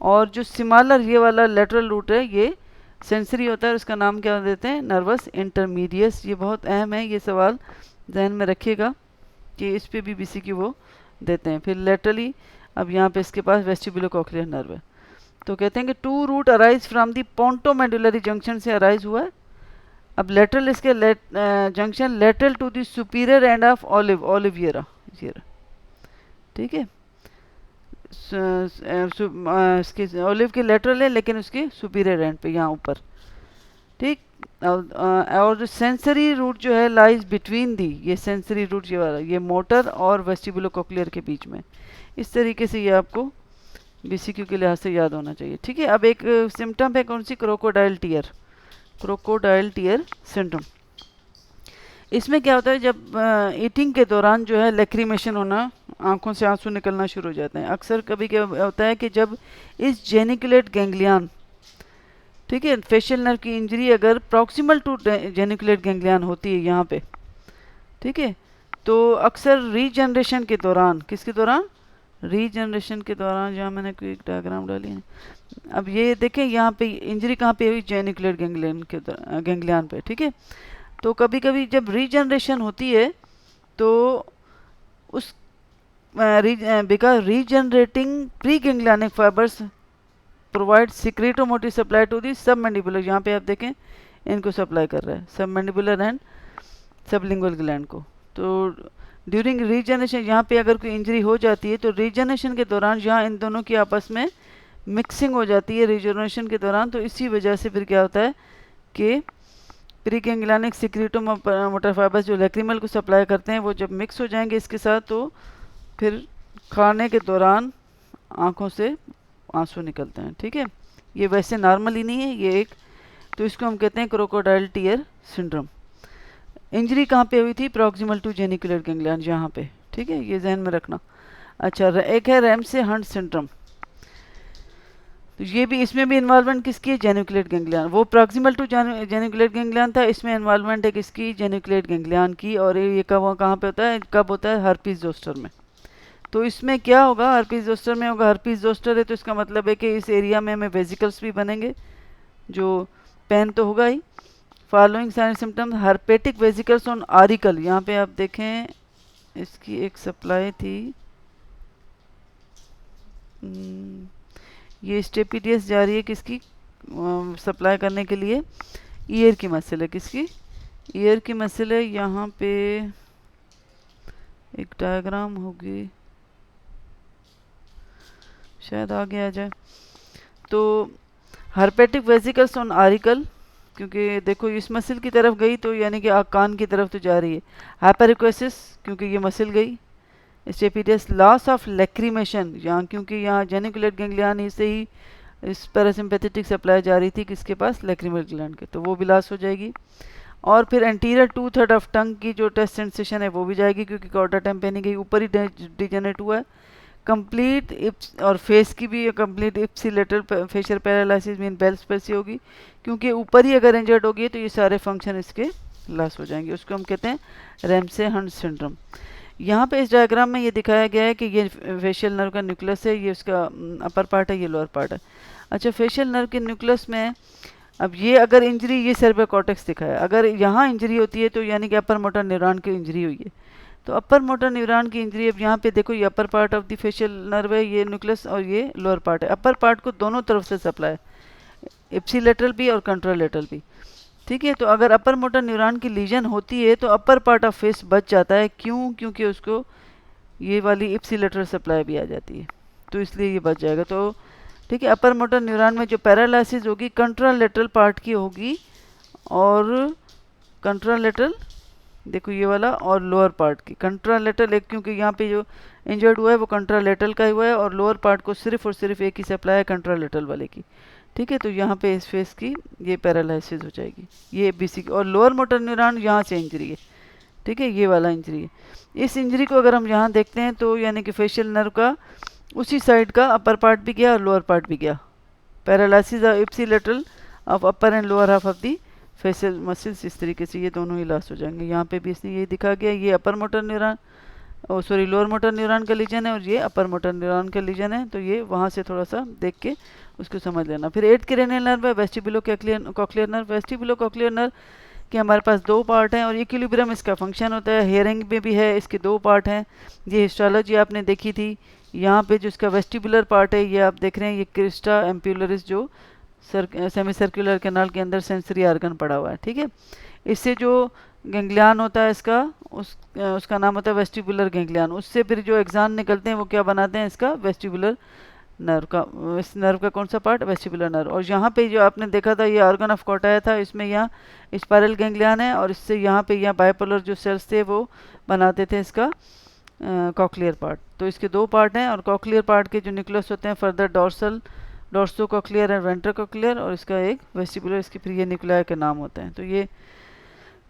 और जो स्मॉलर ये वाला लेटरल रूट है ये सेंसरी होता है, उसका नाम क्या देते हैं, नर्वस इंटरमीडियस। ये बहुत अहम है, ये सवाल जहन में रखिएगा कि इस पे भी BCQ वो देते हैं। फिर लेटरली, अब यहाँ पे इसके पास वेस्टिबुलोकोक्लियर नर्व है, तो कहते हैं कि 2 root arise from the pontomedullary junction से अराइज हुआ है। अब लेटरल इसके junction lateral to the superior end of olivary, ठीक है। इसके ओलिव की लेटरल है लेकिन उसके सुपीरियर एंड पे यहाँ ऊपर, ठीक। और जो सेंसरी रूट जो है लाइज बिटवीन दी, ये सेंसरी रूट ये वाला, ये मोटर और वेस्टिबुलोकोक्लियर के बीच में। इस तरीके से ये आपको BCQ के लिहाज से याद होना चाहिए, ठीक है। अब एक सिम्टम है कौन सी, crocodile tear, crocodile tear syndrome. इसमें क्या होता है, जब ईटिंग के दौरान जो है लैक्रिमेशन होना, आंखों से आंसू निकलना शुरू हो जाते हैं। अक्सर कभी क्या होता है कि जब इस जेनिकुलेट गैंग्लियन, ठीक है, फेशियल नर्व की इंजरी अगर प्रॉक्सिमल टू जेनिकुलेट गैंग्लियन होती है यहाँ पे, ठीक है, तो अक्सर रीजनरेशन के दौरान, किसके दौरान, रीजनरेशन के दौरान, जहाँ मैंने कोई एक डायग्राम डाली है, अब ये देखें यहाँ पे इंजरी कहाँ पे हुई, जेनिकुलेट गैंग्लियन के गैंग्लियन पे, ठीक है। तो कभी कभी जब रीजनरेशन होती है तो उस because regenerating preganglionic fibres provide secretomotor supply to the submandibular, यहाँ पे आप देखें इनको सप्लाई कर रहा है, सब मैंडिबुलर एंड सबलिंगुअल ग्लैंड को। तो ड्यूरिंग रीजनरेशन यहाँ पे अगर कोई इंजरी हो जाती है तो रीजनरेशन के दौरान जहाँ इन दोनों की आपस में मिक्सिंग हो जाती है रीजनरेशन के दौरान, तो इसी वजह से फिर क्या होता है कि प्री गैंग्लियनिक सिक्रेटोमोटर फाइबर्स जो लैक्रिमल को सप्लाई करते हैं वो जब मिक्स हो जाएंगे इसके साथ, तो फिर खाने के दौरान आँखों से आंसू निकलते हैं, ठीक है। ये वैसे नॉर्मली नहीं है, ये एक, तो इसको हम कहते हैं क्रोकोडाइल टीयर सिंड्रोम। इंजरी कहाँ पे हुई थी, प्रॉक्सिमल टू जेनिकुलर गैंग्लियन, यहाँ पे, ठीक है, ये जहन में रखना। अच्छा, एक है रैमसे हंट सिंड्रोम, तो ये भी, इसमें भी इन्वॉल्वमेंट किसकी है, जेनिकुलेट गैंग्लियन। वो प्रॉक्सिमल टू जेनिकुलेट गैंग्लियन था, इसमें इन्वॉल्वमेंट है किसकी, जेनिकुलेट गैंग्लियन की। और ये कहाँ पे होता है, कब होता है, हर्पीज जोस्टर में। तो इसमें क्या होगा, हर्पीज जोस्टर में होगा, हर्पीज जोस्टर है तो इसका मतलब है कि इस एरिया में हमें वेजिकल्स भी बनेंगे, जो पेन तो होगा ही। Following sign symptoms, herpetic vesicles on auricle, यहाँ पे आप देखें इसकी एक सप्लाई थी, ये स्टेपिडियस जा रही है किसकी, सप्लाई करने के लिए, ईयर की मसल है, किसकी, ईयर की मसल है। यहाँ पे एक डायग्राम होगी, शायद आगे आ जाए। तो हर्पेटिक वेजिकल्स ऑन आरिकल, क्योंकि देखो इस मसल की तरफ गई तो यानी कि कान की तरफ तो जा रही है। हाइपरिकोसिस, क्योंकि ये मसल गई। स्टेपिडियस, लॉस ऑफ लैक्रिमेशन, यहाँ क्योंकि यहाँ जेनिकुलेट गैंग्लियन से ही इस पैरासिम्पैथेटिक सप्लाई जा रही थी किसके पास, लैक्रिमल ग्लैंड के, तो वो भी लॉस हो जाएगी। और फिर एंटीरियर 2/3 ऑफ टंग की जो टेस्ट सेंसेशन है वो भी जाएगी, क्योंकि कॉर्डा टेम्पेनी गई, ऊपर ही डिजेनरेट हुआ है। कंप्लीट इप्स, और फेस की भी complete ipsilateral facial paralysis mean Bell's palsy होगी, क्योंकि ऊपर ही अगर इंजर्ड होगी तो ये सारे फंक्शन इसके लॉस हो जाएंगे। उसको हम कहते हैं रैमसे हंट सिंड्रोम। यहाँ पे इस डायग्राम में ये दिखाया गया है कि ये फेशियल नर्व का न्यूक्लियस है, ये उसका अपर पार्ट है, ये लोअर पार्ट है। अच्छा, फेशियल नर्व के न्यूक्लियस में अब ये अगर इंजरी, ये सेरेब्रल कॉर्टेक्स दिखाया, अगर यहाँ इंजरी होती है तो यानी कि अपर मोटर न्यूरॉन की इंजरी हुई है। तो अपर मोटर न्यूरॉन की इंजरी, अब यहाँ पे देखो ये upper part of the facial nerve है, ये न्यूक्लियस, और ये लोअर पार्ट है। अपर पार्ट को दोनों तरफ से सप्लाई, इप्सिलेटरल भी और कंट्रालेटरल भी, ठीक है। तो अगर अपर मोटर न्यूरॉन की लीजन होती है तो अपर पार्ट ऑफ फेस बच जाता है, क्यों, क्योंकि उसको ये वाली इप्सिलेटरल सप्लाई भी आ जाती है, तो इसलिए ये बच जाएगा। तो ठीक है, अपर मोटर न्यूरॉन में जो पैरालिसिस होगी कंट्रालेटरल पार्ट की होगी, और कंट्रालेटरल देखो ये वाला, और लोअर पार्ट की कंट्रालेटरल एक, क्योंकि यहाँ पे जो इंजर्ड हुआ है वो कंट्रालेटरल का ही हुआ है, और लोअर पार्ट को सिर्फ और सिर्फ एक ही सप्लाई है कंट्रालेटरल वाले की, ठीक है। तो यहाँ पे इस फेस की ये पैरालिसिस हो जाएगी, ये बीसी की। और लोअर मोटर न्यूरॉन यहाँ से इंजरी है, ठीक है, ये वाला इंजरी है। इस इंजरी को अगर हम यहाँ देखते हैं तो यानी कि फेशियल नर्व का उसी साइड का अपर पार्ट भी गया और लोअर पार्ट भी गया, paralysis ipsilateral of upper and lower half of the facial muscles, इस तरीके से ये दोनों ही लॉस हो जाएंगे। यहाँ पे भी इसने ये दिखा गया, ये upper motor neuron, sorry lower motor neuron का लीजन है, और ये अपर मोटर न्यूरॉन का लीजन है। तो ये वहाँ से थोड़ा सा देख के उसको समझ लेना। फिर 8th क्रेनियल नर्व है, वेस्टिबुलो कॉक्लियर नर्व। वेस्टिबुलो कॉक्लियर नर्व के हमारे पास 2 पार्ट हैं, और इक्विलिब्रियम इसका फंक्शन होता है। हेयरिंग में भी है, इसके 2 पार्ट हैं। ये हिस्टोलॉजी आपने देखी थी, यहाँ पे जो इसका वेस्टिबुलर पार्ट है ये आप देख रहे हैं, ये क्रिस्टा एम्पुलरिस जो सेमी सर्कुलर कैनाल के अंदर सेंसरी आर्गन पड़ा हुआ है, ठीक है। इससे जो गैंग्लियन होता है इसका, उसका नाम होता है वेस्टिबुलर गैंग्लियन। उससे फिर जो एक्सान निकलते हैं वो क्या बनाते हैं, इसका वेस्टिबुलर नर्व का, इस नर्व का कौन सा पार्ट, वेस्टिबुलर नर्व। और यहाँ पे जो आपने देखा था ये ऑर्गन ऑफ कोटाया था, इसमें यहाँ स्पाइरल गैंग्लियन है, और इससे यहाँ पे यहाँ बाइपोलर जो सेल्स थे वो बनाते थे इसका कॉक्लियर पार्ट। तो इसके 2 पार्ट हैं, और कॉक्लियर पार्ट के जो न्यूक्लियस होते हैं further dorso cochlear and ventro cochlear, और इसका एक वेस्टिबुलर, इसके फिर ये न्यूक्लिया के नाम होते हैं। तो ये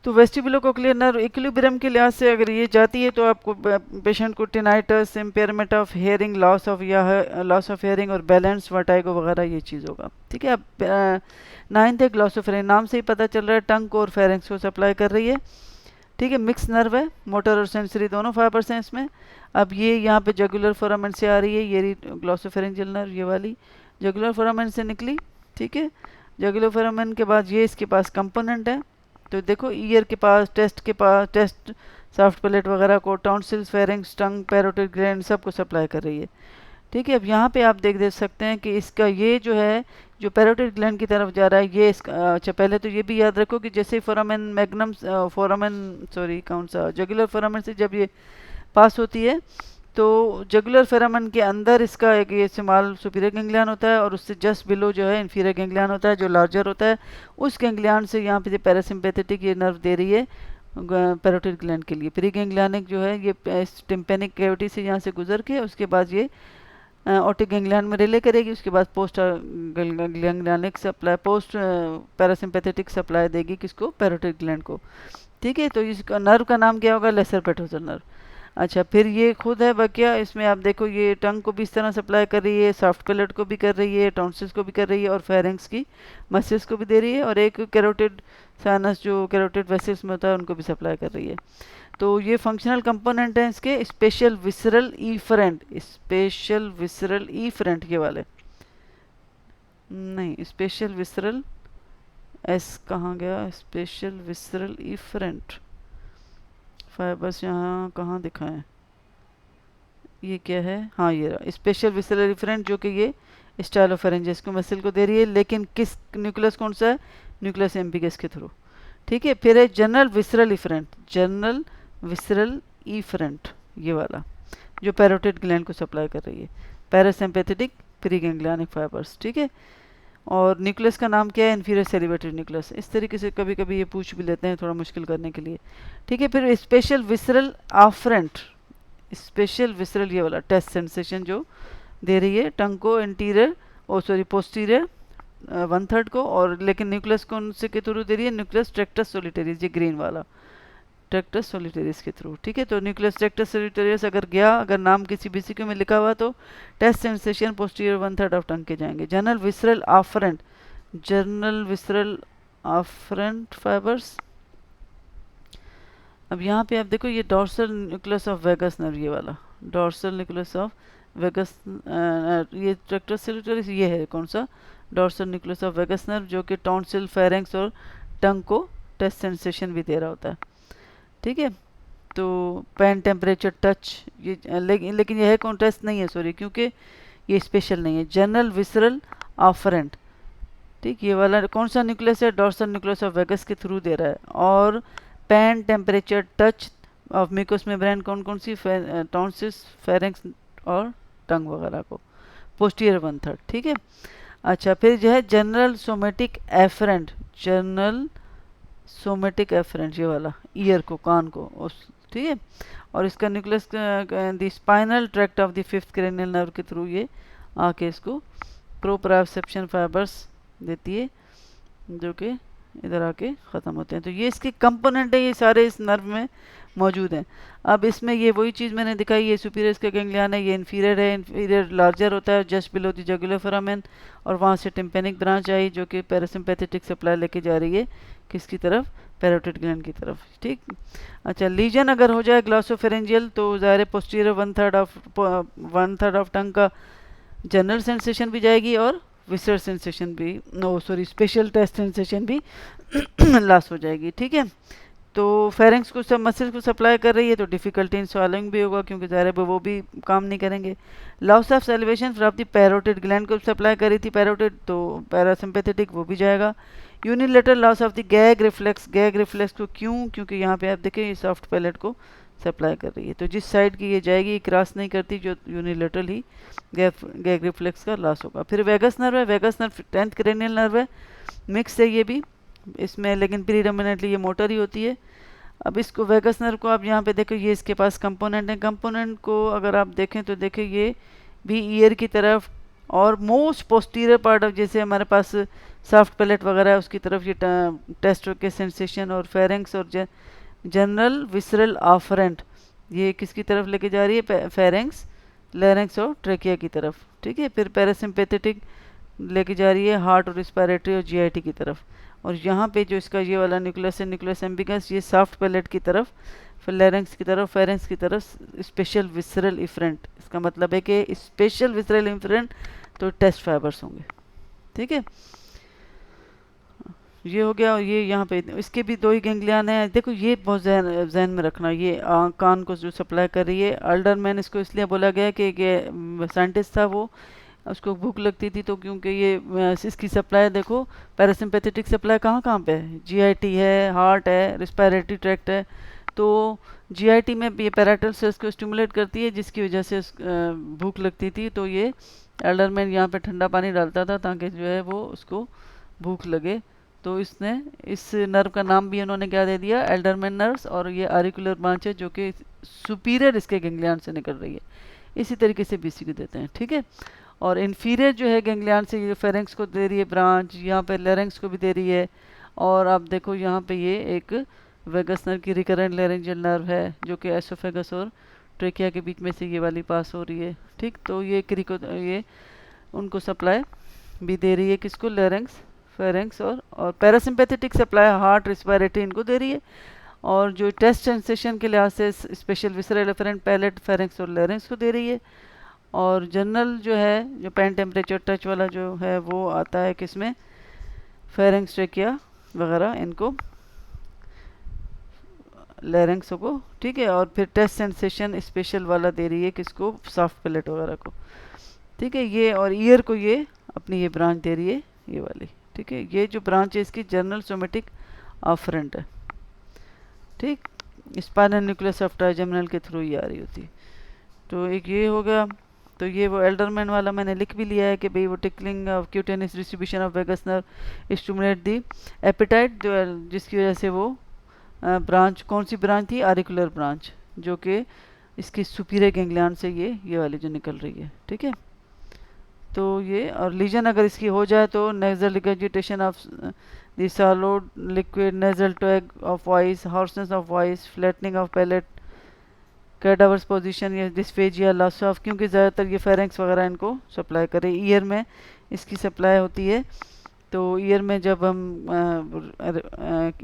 तो वेस्टिबुलो कॉक्लियर नर्व इक्विलिब्रियम के लिहाज से अगर ये जाती है तो आपको पेशेंट को tinnitus, impairment of hearing, loss of hearing और बैलेंस, वर्टाइगो वगैरह ये चीज़ होगा, ठीक है। अब 9th है ग्लॉसोफेरिन, नाम से ही पता चल रहा है टंग को और फेरेंक्स को सप्लाई कर रही है। ठीक है। मिक्स नर्व है, मोटर और सेंसरी दोनों फाइबर्स हैं इसमें। अब ये यहाँ पे जगुलर फोरामेन से आ रही है, ये ग्लॉसोफेरेंजियल नर्व, ये वाली जगुलर फोरामेन से निकली। ठीक है, जगुलर फोरामेन के बाद ये इसके पास कंपोनेंट है। तो देखो ईयर के पास, टेस्ट सॉफ्ट पैलेट वगैरह को, टॉन्सिल्स, फेरिंग्स, टंग, पैरोटिड ग्लैंड सबको सप्लाई कर रही है। ठीक है, अब यहाँ पे आप देख सकते हैं कि इसका ये जो है, जो पैरोटिड ग्लैंड की तरफ जा रहा है, ये इसका अच्छा पहले तो ये भी याद रखो कि जैसे फोरामेन मैग्नम फोरामेन सॉरी कौन सा जगुलर फोरामेन से जब ये पास होती है तो जगुलर फोरामेन के अंदर इसका एक ये स्मॉल सुपीरियर गैंग्लियन होता है और उससे जस्ट बिलो जो है इन्फीरियर गैंग्लियन होता है जो लार्जर होता है। उस गैंग्लियन से यहाँ पे पैरासिम्पेथेटिक ये नर्व दे रही है पैरोटिड ग्लैंड के लिए। प्री गैंग्लियनिक जो है ये टिम्पेनिक कैविटी से यहाँ से गुजर के उसके बाद ये ऑप्टिक गैंग्लियन में रिले करेगी, उसके बाद post ganglionic supply, post parasympathetic supply देगी किसको, पैरोटिड ग्लैंड को। ठीक है, तो इसका नर्व का नाम क्या होगा, लेसर पेट्रोजल नर्व। अच्छा, फिर ये खुद है बकिया, इसमें आप देखो ये टंग को भी इस तरह सप्लाई कर रही है, सॉफ्ट पैलेट को भी कर रही है, टॉन्सिल्स को भी कर रही है और फेरिंग्स की मसल्स को भी दे रही है, और एक कैरोटिड साइनस जो कैरोटिड वेसल्स में होता है उनको भी सप्लाई कर रही है। तो ये फंक्शनल कंपोनेंट हैं इसके। Special visceral efferent, special visceral efferent ये वाले नहीं, स्पेशल विसरल एस कहाँ गया, स्पेशल विसरल ईफरेंट फाइबर्स यहाँ कहाँ दिखाएं, ये क्या है, हाँ ये रहा स्पेशल विसरल ईफरेंट, जो कि ये स्टाइलोफेरेंजियस को मसल को दे रही है, लेकिन किस न्यूक्लियस कौन सा है, न्यूक्लियस एम्बिगस के थ्रू। ठीक है, फिर है general visceral efferent, general visceral efferent ये वाला जो पैरोटिड ग्लैंड को सप्लाई कर रही है, पैरासिम्पेथेटिक प्री गैंग्लियनिक फाइबर्स। ठीक है, और न्यूक्लियस का नाम क्या है, इन्फीरियर सेलिब्रेटेड न्यूक्लियस। इस तरीके से कभी कभी ये पूछ भी लेते हैं थोड़ा मुश्किल करने के लिए। ठीक है, फिर स्पेशल विसरल आफरेंट, स्पेशल विसरल ये वाला टेस्ट सेंसेशन जो दे रही है टंग को, इंटीरियर ओ सॉरी पोस्टीरियर 1/3 को, और लेकिन न्यूक्लियस कौन से के थ्रू दे रही है, न्यूक्लियस ट्रैक्टस सोलिटेरियस, ये ग्रीन वाला ट्रैक्टस सोलिटेरियस के थ्रू। ठीक है, तो न्यूक्लियस ट्रैक्टस सोलिटेरियस अगर गया, अगर नाम किसी बीसीक्यू में लिखा हुआ तो taste sensation posterior 1/3 of tongue के जाएंगे। General visceral afferent, general visceral afferent fibres. अब यहाँ पे आप देखो ये dorsal nucleus of vagus nerve, ये वाला डॉर्सल न्यूक्लियस ऑफ वेगस, ये ट्रैक्टस सोलिटेरियस ये है कौन सा, dorsal nucleus of vagus nerve, जो कि टॉन्सिल, फेरिंग्स और टंग को टेस्ट सेंसेशन भी दे रहा होता है। ठीक है, तो पेन, टेम्परेचर, टच, ये लेकिन यह है कौन, टेस्ट नहीं है सॉरी, क्योंकि ये स्पेशल नहीं है। जनरल विसरल आफरेंट, ठीक, ये वाला कौन सा न्यूक्लियस है, डॉर्सल न्यूक्लियस ऑफ वेगस के थ्रू दे रहा है। और pain, temperature, touch of mucous membrane कौन कौन सी, टॉन्सिस, फेरिंग्स और टंग वगैरह को, पोस्टीरियर 1/3। ठीक है, अच्छा, फिर जो है general somatic afferent, general somatic afferent ये वाला ईयर को, कान को उस, ठीक है, और इसका nucleus the spinal tract of the 5th cranial nerve के थ्रू ये आके इसको प्रोप्रायोसेप्शन फाइबर्स देती है, जो कि इधर आके ख़त्म होते हैं। तो ये इसके कंपोनेंट है, ये सारे इस नर्व में मौजूद हैं। अब इसमें ये वही चीज़ मैंने दिखाई, ये सुपीरियर इसका गैंग्लियन है, ये इन्फीरियर है, इन्फीरियर लार्जर होता है जस्ट बिलो द जगुलर फोरामेन, और वहाँ से टिम्पेनिक ब्रांच आई जो कि पैरासिम्पेथेटिक सप्लाई लेके जा रही है किसकी तरफ, पैरोटिड ग्लैंड की तरफ। ठीक, अच्छा, लीजन अगर हो जाए ग्लॉसोफेरेंजियल तो ज़ाहिर पोस्टीरियर 1/3 ऑफ टंग का जनरल सेंसेशन भी जाएगी और विसरल सेंसेशन भी, no sorry special taste sensation भी लॉस हो जाएगी। ठीक है, तो फेरिंग्स को सब मसल्स को सप्लाई कर रही है तो डिफिकल्टी इन स्वॉलोइंग भी होगा, क्योंकि ज़ाहिर है वो भी काम नहीं करेंगे। Loss of celebration from the parotid gland को सप्लाई कर रही थी पैरोटिड, तो पैरासिम्पेथेटिक वो भी जाएगा। Unilateral loss of the gag reflex, gag reflex को क्यों, क्योंकि यहाँ पे आप देखें ये सॉफ्ट पैलेट को सप्लाई कर रही है, तो जिस साइड की ये जाएगी क्रॉस नहीं करती, जो यूनिलेटरल ही गैग रिफ्लेक्स का लॉस होगा। फिर वेगस नर्व है, vagus nerve 10th cranial nerve है, मिक्स है ये भी इसमें, लेकिन प्रीडोमिनेटली ये मोटर ही होती है। अब इसको वेगस नर्व को आप यहाँ पे देखो, ये इसके पास कंपोनेंट है, कंपोनेंट को अगर आप देखें तो देखें ये भी ईयर की तरफ और मोस्ट पोस्टीरियर पार्ट ऑफ, जैसे हमारे पास सॉफ्ट पैलेट वगैरह है उसकी तरफ ये टेस्ट के सेंसेशन और फेरिंग्स और जनरल विसरल आफरेंट ये किसकी तरफ लेके जा रही है, फेरिंग्स, लैरिंक्स और ट्रेकिया की तरफ। ठीक है, फिर पैरासिम्पेथेटिक लेके जा रही है हार्ट और रिस्पायरेटरी और जीआईटी की तरफ। और यहाँ पे जो इसका ये वाला न्यूक्लियस है, न्यूक्लियस एम्बिगस, ये सॉफ्ट पैलेट की तरफ, फिर लैरिंक्स की तरफ, फेरेंक्स की तरफ स्पेशल विसरल इफरेंट। इसका मतलब है कि स्पेशल विसरल इफरेंट तो टेस्ट फाइबर्स होंगे। ठीक है, ये हो गया। और ये यहाँ पे इसके भी दो ही गैंग्लियन है। देखो ये बहुत जहन में रखना, ये कान को जो सप्लाई कर रही है। अल्डरमैन इसको इसलिए बोला गया कि साइंटिस्ट था, वो उसको भूख लगती थी, तो क्योंकि ये इसकी सप्लाई देखो, पैरासिम्पैथेटिक सप्लाई कहाँ कहाँ पे है, जीआईटी है, हार्ट है, रिस्पायरेटरी ट्रैक्ट है। तो जीआईटी में ये पैराटल सेल्स को स्टिमुलेट करती है, जिसकी वजह से भूख लगती थी। तो ये एल्डरमैन यहाँ पे ठंडा पानी डालता था ताकि जो है वो उसको भूख लगे। तो इसने इस नर्व का नाम भी उन्होंने क्या दे दिया, एल्डरमैन नर्व्स। और ये आरिकुलर ब्रांच है जो कि सुपीरियर इसके गैंग्लियन से निकल रही है। इसी तरीके से बीसी को देते हैं। ठीक है, और इन्फीरियर जो है गैंग्लियन से ये फेरेंक्स को दे रही है ब्रांच, यहाँ पे लेरेंक्स को भी दे रही है। और आप देखो यहाँ पे ये एक वेगस नर्व की रिकरेंट लेरेंजियल नर्व है जो कि एसोफेगस और ट्रेकिया के बीच में से ये वाली पास हो रही है। ठीक, तो ये ये उनको सप्लाई भी दे रही है, किसको, लेरेंक्स, फेरेंक्स और पैरासिम्पैथेटिक सप्लाई हार्ट, रिस्पायरेटरी इनको दे रही है। और जो टेस्ट सेंसेशन के लिहाज से special visceral afferent palate, pharynx और लेरेंक्स को दे रही है। और जनरल जो है, जो पेन टेम्परेचर टच वाला जो है, वो आता है किसमें, फेरेंक्स, ट्रेकिया वगैरह, इनको लेरेंक्स को। ठीक है, और फिर टेस्ट सेंसेशन स्पेशल वाला दे रही है किसको, सॉफ्ट पैलेट वगैरह को। ठीक है, ये और ईयर को ये अपनी ये ब्रांच दे रही है, ये वाली। ठीक है, ये जो ब्रांच है इसकी जनरल सोमेटिक आफ्रेंट है। ठीक, स्पाइनल न्यूक्लियस ऑफ ट्राइजेमिनल के थ्रू ये आ रही होती है। तो एक ये हो गया। तो ये वो एल्डरमैन वाला मैंने लिख भी लिया है कि भाई वो tickling of cutaneous distribution of vagus nerve stimulate the appetite, जिसकी वजह से वो ब्रांच, कौन सी ब्रांच थी, आरिकुलर ब्रांच, जो कि इसकी सुपीरियर गैंग्लियन से ये वाली जो निकल रही है। ठीक है, तो ये और लीजन अगर इसकी हो जाए तो nasal regurgitation of the solid liquid, nasal tag of voice, hoarseness of voice, flattening of palate, cadavers position या डिस्फेजिया, लॉस ऑफ, क्योंकि ज़्यादातर ये फेरेंक्स वगैरह इनको सप्लाई करे। ईयर में इसकी सप्लाई होती है। तो ईयर में जब हम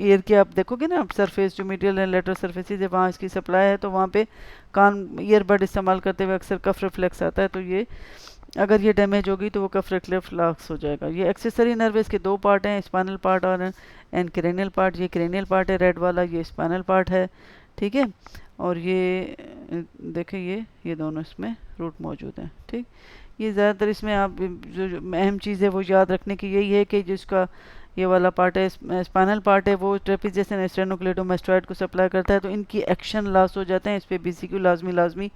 ईयर के आप देखोगे ना, आप सरफेस जो मीडियल एंड लेटरल सरफेसेस है, वहाँ इसकी सप्लाई है, तो वहाँ पे कान ईयरबड इस्तेमाल करते हुए अक्सर कफ रिफ्लेक्स आता है। तो ये अगर ये डैमेज होगी तो वो कफ रिफ्लेक्स लॉस हो जाएगा। ये एक्सेसरी नर्व, इसके दो पार्ट हैं, स्पाइनल पार्ट और एंड क्रेनियल पार्ट। ये क्रेनियल पार्ट है रेड वाला, ये स्पाइनल पार्ट है। ठीक है, और ये देखें, ये दोनों इसमें रूट मौजूद हैं। ठीक, ये ज़्यादातर इसमें आप जो अहम चीज़ है वो याद रखने की यही है कि जिसका ये वाला पार्ट है, स्पाइनल पार्ट है, वो ट्रेपेजियस स्टेनोक्लेडोमास्टॉइड को सप्लाई करता है। तो इनकी एक्शन लॉस हो जाते हैं, इस पर बीसीक्यू लाजमी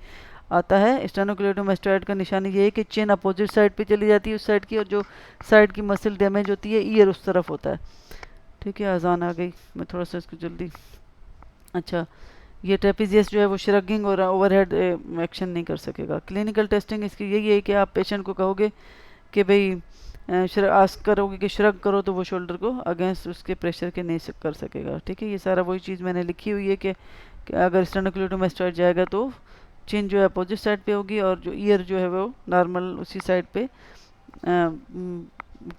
आता है। स्टेनोक्लेडोमास्टॉइड का निशानी ये है कि चेन अपोजिट साइड पे चली जाती है उस साइड की, और जो साइड की मसल डैमेज होती है ईयर उस तरफ होता है। ठीक है, अजान आ गई, मैं थोड़ा सा इसको जल्दी। अच्छा, ये ट्रेपेजियस जो है वो श्रगिंग और ओवरहेड एक्शन नहीं कर सकेगा। क्लिनिकल टेस्टिंग इसकी यही है कि आप पेशेंट को कहोगे कि भाई आस्क करोगे कि श्रग करो, तो वो शोल्डर को अगेंस्ट उसके प्रेशर के नहीं कर सकेगा। ठीक है, ये सारा वही चीज़ मैंने लिखी हुई है कि अगर स्टेनोक्लेडोमास्टॉइड जाएगा तो चिन जो है अपोजिट साइड पे होगी, और जो ईयर जो है वो नॉर्मल उसी साइड पे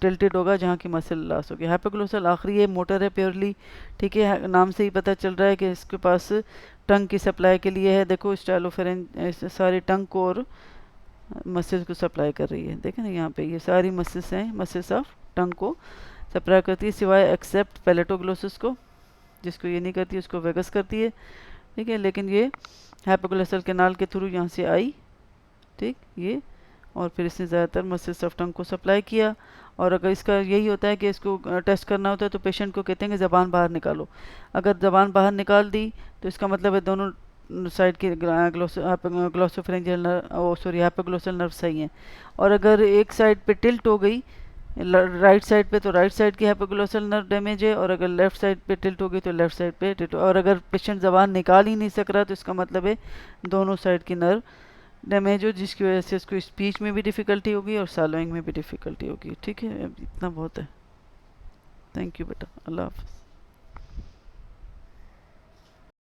टिल्टेड होगा जहाँ की मसल लॉस होगी। हाइपोग्लोसल आखिरी है, मोटर है प्योरली। ठीक है, नाम से ही पता चल रहा है कि इसके पास टंग की सप्लाई के लिए है। देखो स्टाइलोफेरेंज सारी टंग को और मसल्स को सप्लाई कर रही है। देखें ना, यहाँ पे ये सारी मसल्स हैं, मसल्स ऑफ टंग को सप्लाई करती है, सिवाय एक्सेप्ट पैलेटोग्लोसिस को, जिसको ये नहीं करती, उसको वेगस करती है। ठीक है, लेकिन ये हाइपोग्लोसल कैनाल के थ्रू यहाँ से आई। ठीक, ये और फिर इसने ज़्यादातर मसल्स ऑफ टंग को सप्लाई किया। और अगर इसका यही होता है कि इसको टेस्ट करना होता है तो पेशेंट को कहते हैं कि ज़बान बाहर निकालो। अगर ज़बान बाहर निकाल दी तो इसका मतलब है दोनों साइड के glossopharyngeal nerve, sorry hypoglossal nerve सही हैं। और अगर एक साइड पे टिल्ट हो गई राइट साइड पे, तो राइट साइड की हाइपोग्लोसल नर्व डैमेज है। और अगर लेफ्ट साइड पे टिल्ट हो गई तो लेफ्ट साइड पे टिल्ट। और अगर पेशेंट ज़बान निकाल ही नहीं सक रहा तो इसका मतलब है दोनों साइड की नर्व डैमेज हो, जिसकी वजह से इसको स्पीच में भी डिफ़िकल्टी होगी और सॉलोइंग में भी डिफ़िकल्टी होगी। ठीक है, इतना बहुत है। थैंक यू बेटा, अल्लाह हाफ़िज़।